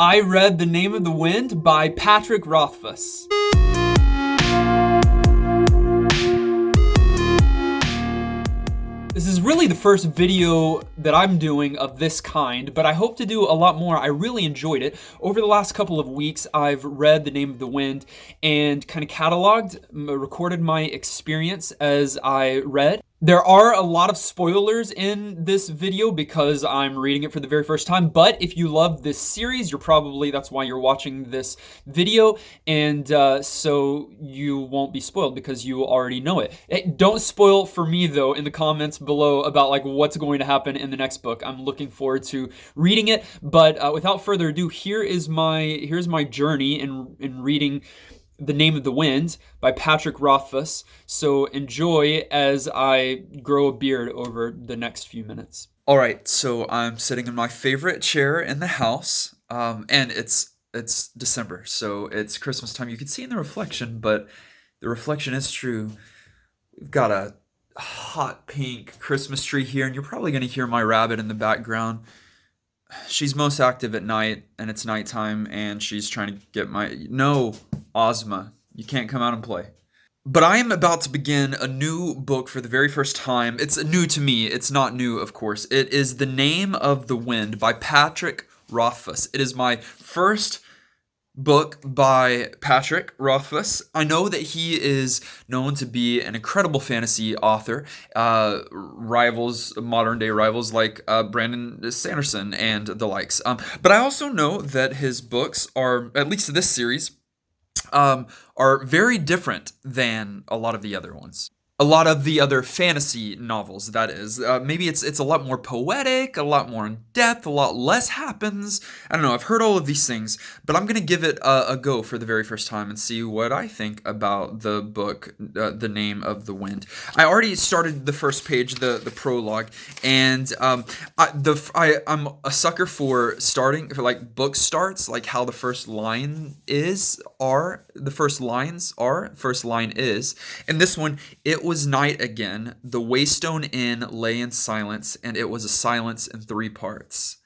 I read The Name of the Wind by Patrick Rothfuss. This is really the first video that I'm doing of this kind, but I hope to do a lot more. I really enjoyed it. Over the last couple of weeks, I've read The Name of the Wind and kind of recorded my experience as I read. There are a lot of spoilers in this video because I'm reading it for the very first time, but if you love this series, that's why you're watching this video, and so you won't be spoiled because you already know it. Don't spoil for me, though, in the comments below about like what's going to happen in the next book. I'm looking forward to reading it, but without further ado, here's my journey in reading The Name of the Wind by Patrick Rothfuss. So enjoy as I grow a beard over the next few minutes. All right, so I'm sitting in my favorite chair in the house, and it's December, so it's Christmas time. You can see in the reflection, but the reflection is true. We've got a hot pink Christmas tree here, and you're probably going to hear my rabbit in the background. She's most active at night, and it's nighttime, and she's trying to get No, Ozma, you can't come out and play. But I am about to begin a new book for the very first time. It's new to me. It's not new, of course. It is The Name of the Wind by Patrick Rothfuss. It is my first book by Patrick Rothfuss. I know that he is known to be an incredible fantasy author, modern day rivals like Brandon Sanderson and the likes. But I also know that his books are, at least this series, are very different than a lot of the other ones. A lot of the other fantasy novels, that is. Maybe it's a lot more poetic, a lot more in depth, a lot less happens. I don't know, I've heard all of these things, but I'm going to give it a go for the very first time and see what I think about the book, The Name of the Wind. I already started the first page, the prologue, and I'm a sucker for book starts, like how the first line is. And this one, it was night again. The Waystone Inn lay in silence, and it was a silence in 3 parts.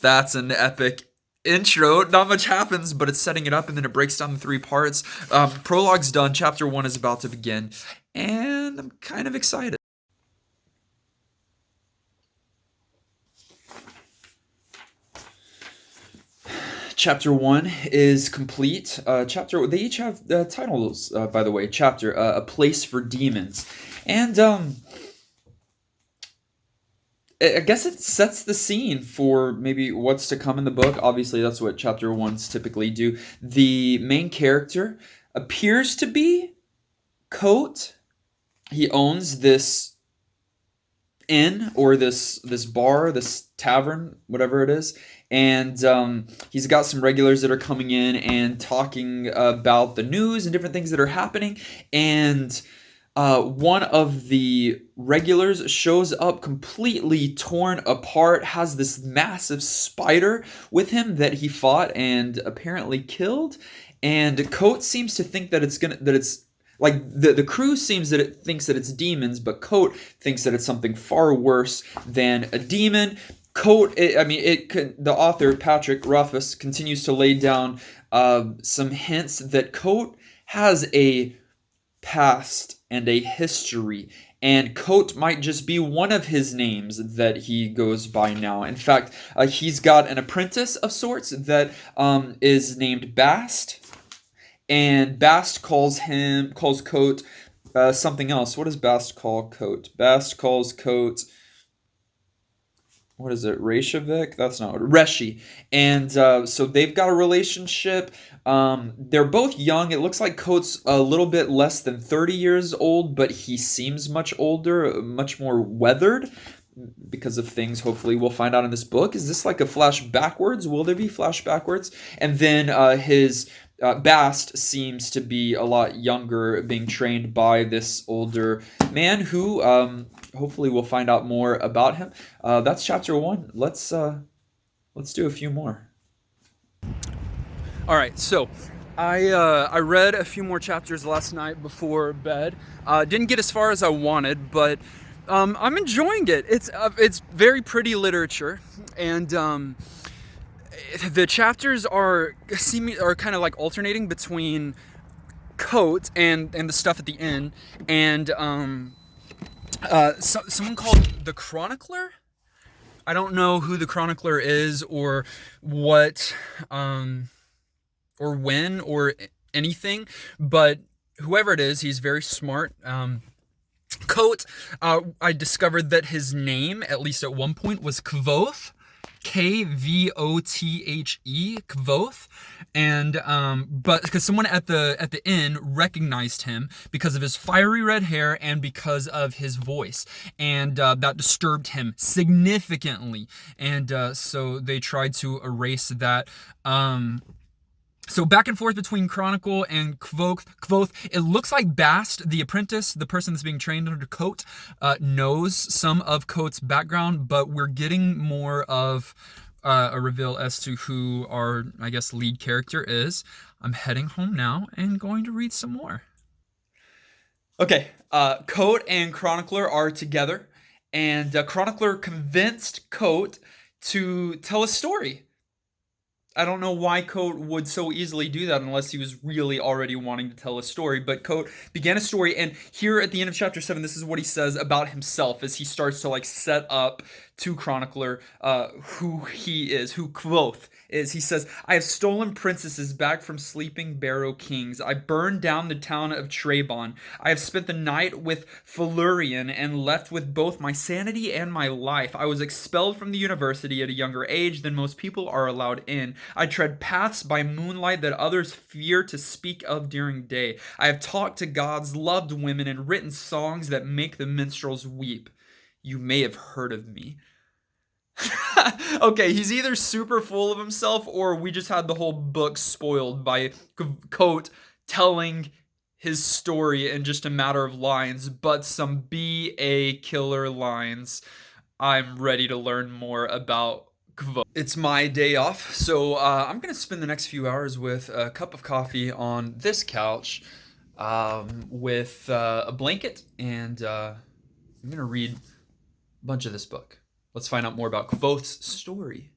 That's an epic intro. Not much happens, but it's setting it up, and then it breaks down in 3 parts. Prologue's done. Chapter 1 is about to begin, and I'm kind of excited. Chapter 1 is complete. They each have titles, by the way. Chapter, A Place for Demons. And I guess it sets the scene for maybe what's to come in the book. Obviously, that's what chapter 1s typically do. The main character appears to be Coat. He owns this inn, or this bar, this tavern, whatever it is. And he's got some regulars that are coming in and talking about the news and different things that are happening. And one of the regulars shows up completely torn apart, has this massive spider with him that he fought and apparently killed. And Coat seems to think that the crew thinks that it's demons, but Coat thinks that it's something far worse than a demon. The author, Patrick Rothfuss, continues to lay down some hints that Coat has a past and a history, and Coat might just be one of his names that he goes by now. In fact, he's got an apprentice of sorts that is named Bast, and Bast calls Coat something else. What does Bast call Coat? Bast calls Coat... what is it? Reykjavik? That's not what... Reshi. And so they've got a relationship. They're both young. It looks like Coat's a little bit less than 30 years old, but he seems much older, much more weathered because of things hopefully we'll find out in this book. Is this like a flash backwards? Will there be flash backwards? And then his... Bast seems to be a lot younger, being trained by this older man who hopefully we'll find out more about him. That's chapter 1. Let's do a few more. All right, so I read a few more chapters last night before bed. Didn't get as far as I wanted, but I'm enjoying it. It's very pretty literature, and the chapters are kind of like alternating between Coat and the stuff at the end, and someone called the Chronicler. I don't know who the Chronicler is, or what, or when, or anything, but whoever it is, he's very smart. Coat, I discovered that his name, at least at one point, was Kvothe. Kvothe, Kvothe, and but because someone at the inn recognized him because of his fiery red hair and because of his voice, and that disturbed him significantly, and so they tried to erase that. So back and forth between Chronicle and Kvothe. It looks like Bast, the apprentice, the person that's being trained under Coat, knows some of Coat's background, but we're getting more of a reveal as to who our, I guess, lead character is. I'm heading home now and going to read some more. Okay, Coat and Chronicler are together, and Chronicler convinced Coat to tell a story. I don't know why Coat would so easily do that unless he was really already wanting to tell a story. But Coat began a story, and here at the end of chapter 7, this is what he says about himself as he starts to like set up to Chronicler who he is, who Kvothe is. He says, "I have stolen princesses back from sleeping Barrow kings. I burned down the town of Trebon. I have spent the night with Felurian and left with both my sanity and my life. I was expelled from the university at a younger age than most people are allowed in. I tread paths by moonlight that others fear to speak of during day. I have talked to gods, loved women, and written songs that make the minstrels weep. You may have heard of me." Okay, he's either super full of himself or we just had the whole book spoiled by Coat telling his story in just a matter of lines, but some BA killer lines. I'm ready to learn more about Kvothe. It's my day off, so I'm going to spend the next few hours with a cup of coffee on this couch with a blanket, and I'm going to read a bunch of this book. Let's find out more about Kvothe's story.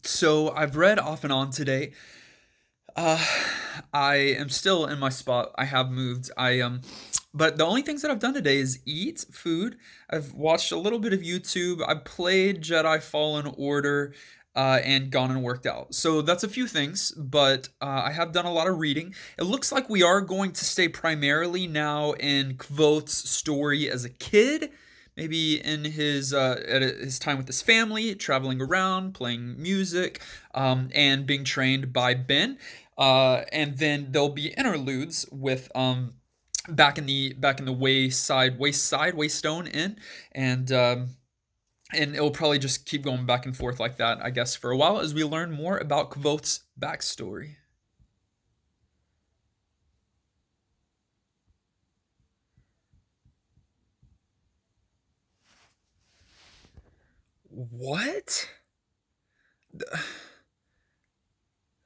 So I've read off and on today. Uh, I am still in my spot. I have moved. But the only things that I've done today is eat food. I've watched a little bit of YouTube. I played Jedi Fallen Order, and gone and worked out. So that's a few things, but I have done a lot of reading. It looks like we are going to stay primarily now in Kvothe's story as a kid. Maybe in his time with his family, traveling around, playing music, and being trained by Ben. And then there'll be interludes with back in the Waystone Inn, and it'll probably just keep going back and forth like that, I guess, for a while as we learn more about Kvothe's backstory. What?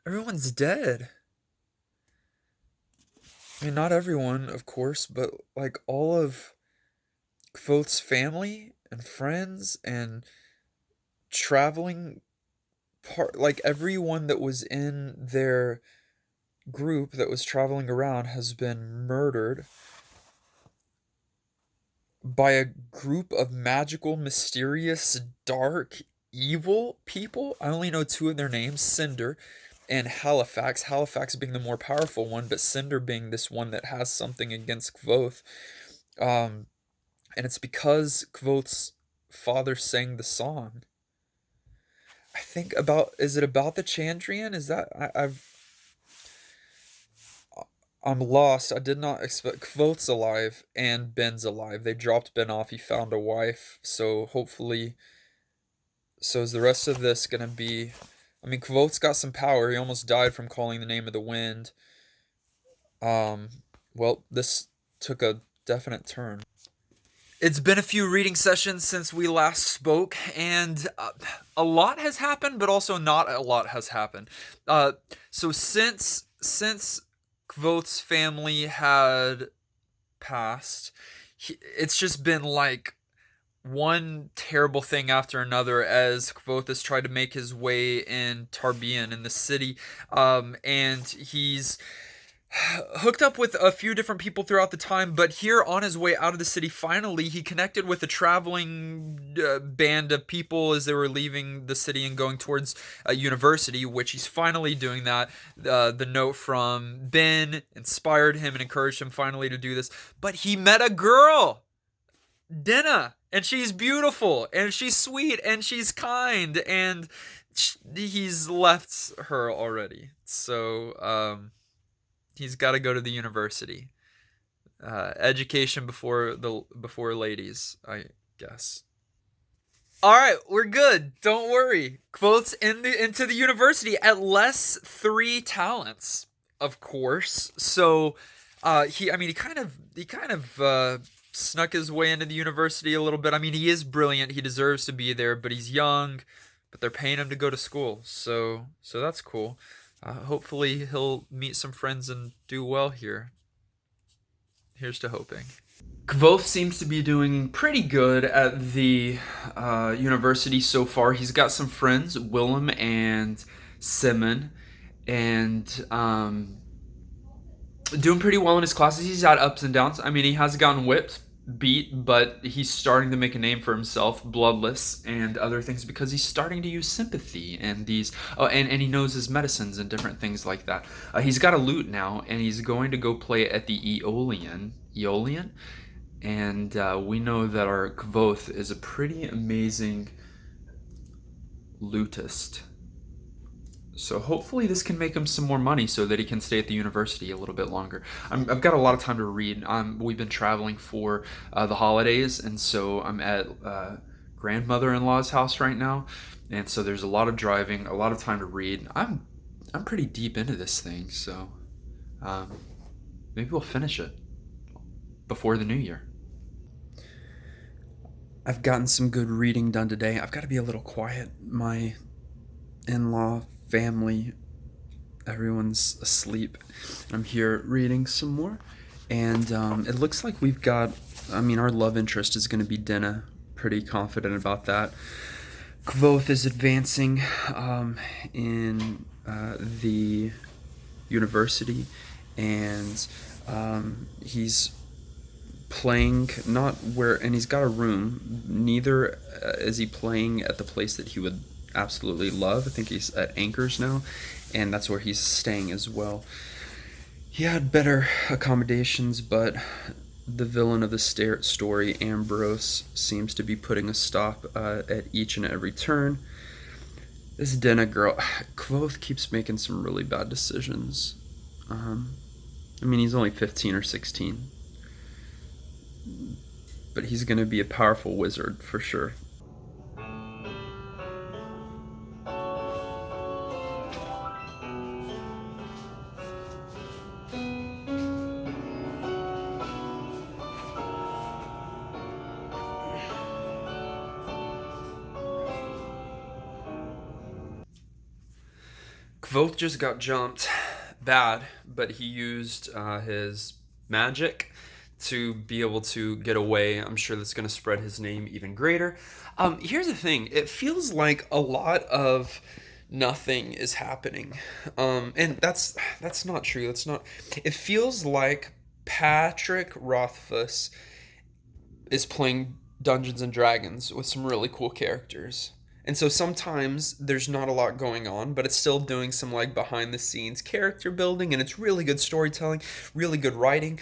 Everyone's dead. I mean, not everyone, of course, but like all of Kvothe's family and friends and traveling like everyone that was in their group that was traveling around has been murdered by a group of magical, mysterious, dark, evil people. I only know two of their names, Cinder and Halifax. Halifax being the more powerful one, but Cinder being this one that has something against Kvothe. Um, and it's because Kvothe's father sang the song. I think is it about the Chandrian? Is that I'm lost. I did not expect Kvothe's alive and Ben's alive. They dropped Ben off. He found a wife. So hopefully, so is the rest of this gonna be? I mean, Kvothe's got some power. He almost died from calling the name of the wind. Well, this took a definite turn. It's been a few reading sessions since we last spoke, and a lot has happened, but also not a lot has happened. Uh, so since Kvoth's family had passed, it's just been like one terrible thing after another as Kvoth has tried to make his way in Tarbean in the city, and he's hooked up with a few different people throughout the time, but here on his way out of the city, finally he connected with a traveling band of people as they were leaving the city and going towards a university, which he's finally doing that. The note from Ben inspired him and encouraged him finally to do this, but he met a girl, Denna, and she's beautiful and she's sweet and she's kind, and he's left her already. So he's got to go to the university. Education before ladies, I guess. All right, we're good. Don't worry. Quotes into the university at less 3 talents, of course. So, he kind of snuck his way into the university a little bit. I mean, he is brilliant. He deserves to be there, but he's young. But they're paying him to go to school, so that's cool. Hopefully, he'll meet some friends and do well here. Here's to hoping. Kvoth seems to be doing pretty good at the university so far. He's got some friends, Willem and Simon, and doing pretty well in his classes. He's had ups and downs. I mean, he has gotten whipped, beat, but he's starting to make a name for himself, bloodless and other things, because he's starting to use sympathy and and he knows his medicines and different things like that. He's got a lute now, and he's going to go play at the Aeolian, and we know that our Kvoth is a pretty amazing lutist. So hopefully this can make him some more money so that he can stay at the university a little bit longer. I've got a lot of time to read. We've been traveling for the holidays, and so I'm at grandmother-in-law's house right now, and so there's a lot of driving, a lot of time to read. I'm pretty deep into this thing, so maybe we'll finish it before the new year. I've gotten some good reading done today. I've got to be a little quiet. My in-law family, everyone's asleep. I'm here reading some more, and it looks like we've got, our love interest is going to be Denna. Pretty confident about that. Kvoth is advancing in the university, and he's playing and he's got a room. Neither is he playing at the place that he would absolutely love. I think he's at Anchors now, and that's where he's staying as well. He had better accommodations, but the villain of the story, Ambrose, seems to be putting a stop at each and every turn. This Denna girl, Kvoth keeps making some really bad decisions. He's only 15 or 16, but he's going to be a powerful wizard for sure. Kvoth just got jumped bad, but he used his magic to be able to get away. I'm sure that's going to spread his name even greater. Here's the thing. It feels like a lot of nothing is happening. And that's not true. That's not. It feels like Patrick Rothfuss is playing Dungeons and Dragons with some really cool characters. And so sometimes there's not a lot going on, but it's still doing some like behind the scenes character building, and it's really good storytelling, really good writing.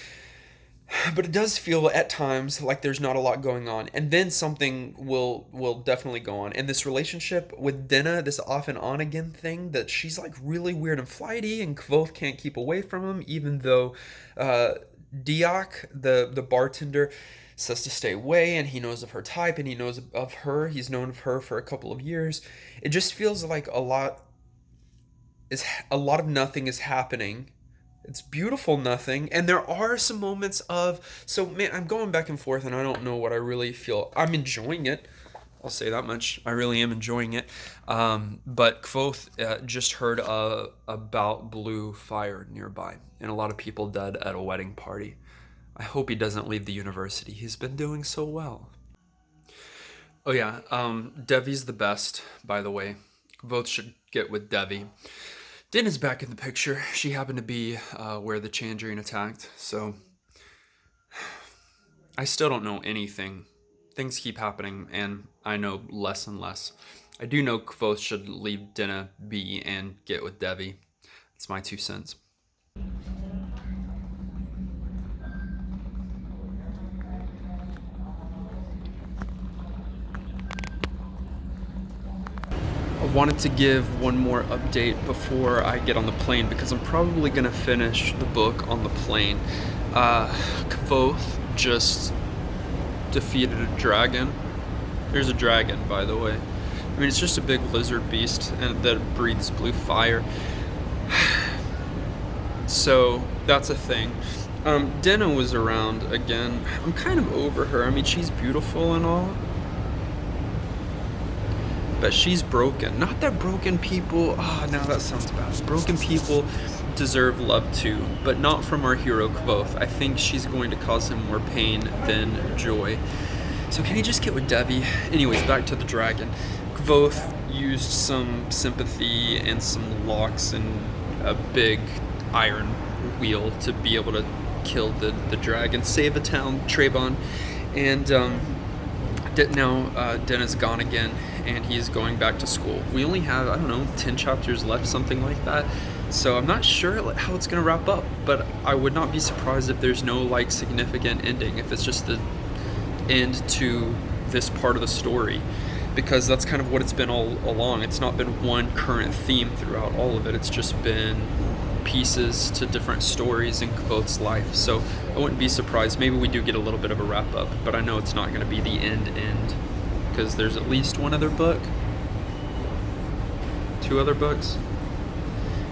But it does feel at times like there's not a lot going on, and then something will definitely go on. And this relationship with Denna, this off and on again thing, that she's like really weird and flighty, and Kvoth can't keep away from him, even though Diak, the bartender, says to stay away, and he knows of her type, and he knows of her. He's known of her for a couple of years. It just feels like a lot of nothing is happening. It's beautiful nothing. And there are some moments of, so man, I'm going back and forth and I don't know what I really feel. I'm enjoying it. I'll say that much. I really am enjoying it. But Kvothe just heard about blue fire nearby and a lot of people dead at a wedding party. I hope he doesn't leave the university. He's been doing so well. Oh yeah, Devi's the best, by the way. Both should get with Devi. Din is back in the picture. She happened to be where the Chandrine attacked, so I still don't know anything. Things keep happening, and I know less and less. I do know Kvothe should leave Dinna be and get with Devi. It's my 2 cents. I wanted to give one more update before I get on the plane because I'm probably going to finish the book on the plane. Kvothe just defeated a dragon. There's a dragon, by the way. I mean, it's just a big lizard beast and that breathes blue fire. So that's a thing. Denna was around again. I'm kind of over her. I mean, she's beautiful and all, but she's broken. Not that broken people. Now that sounds bad. Broken people deserve love too, but not from our hero Kvothe. I think she's going to cause him more pain than joy. So can he just get with Devi? Anyways, back to the dragon. Kvothe used some sympathy and some locks and a big iron wheel to be able to kill the dragon, save a town, Trebon, and now Den is gone again, and he's going back to school. We only have, I don't know, 10 chapters left, something like that. So I'm not sure how it's going to wrap up, but I would not be surprised if there's no like significant ending, if it's just the end to this part of the story, because that's kind of what it's been all along. It's not been one current theme throughout all of it. It's just been pieces to different stories in Kvothe's life. So I wouldn't be surprised. Maybe we do get a little bit of a wrap up, but I know it's not going to be the end, because there's at least one other book, 2 other books.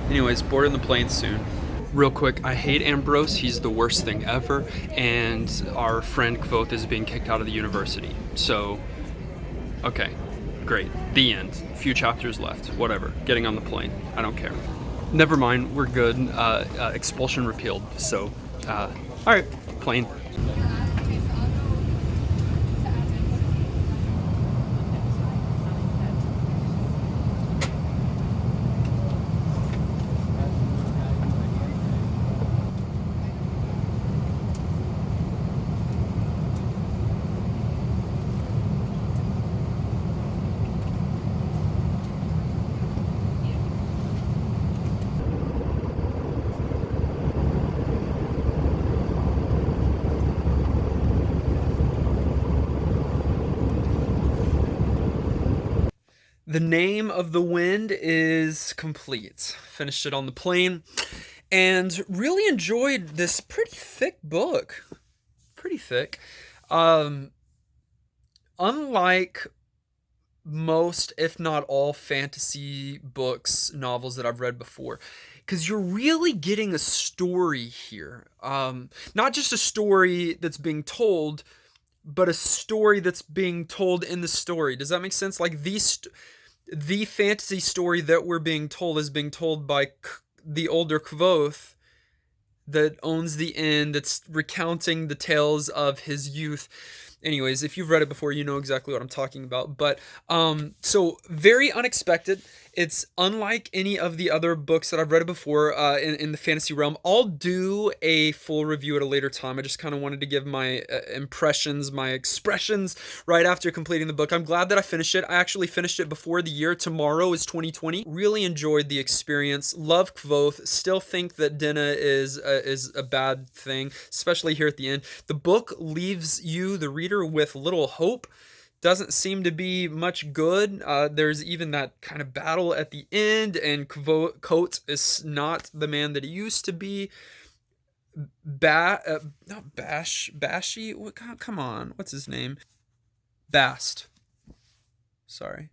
Anyways, boarding the plane soon. Real quick, I hate Ambrose. He's the worst thing ever, and our friend Kvothe is being kicked out of the university. So, okay, great. The end. A few chapters left. Whatever. Getting on the plane. I don't care. Never mind. We're good. Expulsion repealed. So, all right, plane. The Name of the Wind is complete. Finished it on the plane and really enjoyed this pretty thick book. Pretty thick. Unlike most, if not all, fantasy books, novels that I've read before, because you're really getting a story here. Not just a story that's being told, but a story that's being told in the story. Does that make sense? Like the fantasy story that we're being told is being told by the older Kvothe that owns the inn, that's recounting the tales of his youth. Anyways, if you've read it before, you know exactly what I'm talking about. But so very unexpected. It's unlike any of the other books that I've read before in the fantasy realm. I'll do a full review at a later time. I just kind of wanted to give my impressions, my expressions right after completing the book. I'm glad that I finished it. I actually finished it before the year. Tomorrow is 2020. Really enjoyed the experience. Love Kvothe. Still think that Dinna is a bad thing, especially here at the end. The book leaves you, the reader, with little hope. Doesn't seem to be much good. There's even that kind of battle at the end, and Coates is not the man that he used to be. Not Bashy. Come on, what's his name? Bast. Sorry,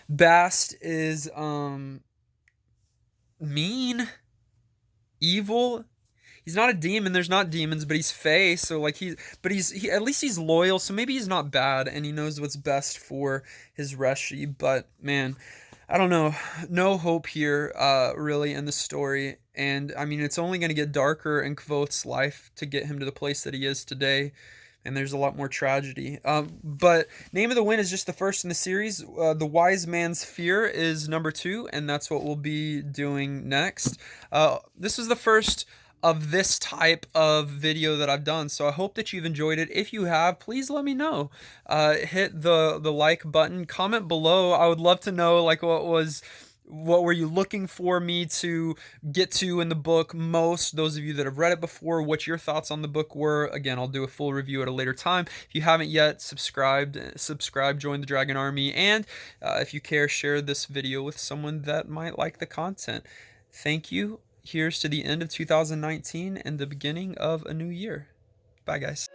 Bast is mean, evil. He's not a demon. There's not demons, but he's Fae. So like he at least he's loyal. So maybe he's not bad, and he knows what's best for his Reshi. But man, I don't know. No hope here, really, in the story. And I mean, it's only going to get darker in Kvothe's life to get him to the place that he is today. And there's a lot more tragedy. But Name of the Wind is just the first in the series. The Wise Man's Fear is number 2, and that's what we'll be doing next. This is the first of this type of video that I've done, so I hope that you've enjoyed it. If you have, please let me know. Hit the like button, comment below. I would love to know, like, what were you looking for me to get to in the book most? Those of you that have read it before, what your thoughts on the book were. Again, I'll do a full review at a later time. If you haven't yet, subscribe, join the Dragon Army, and if you care, share this video with someone that might like the content. Thank you. Here's to the end of 2019 and the beginning of a new year. Bye, guys.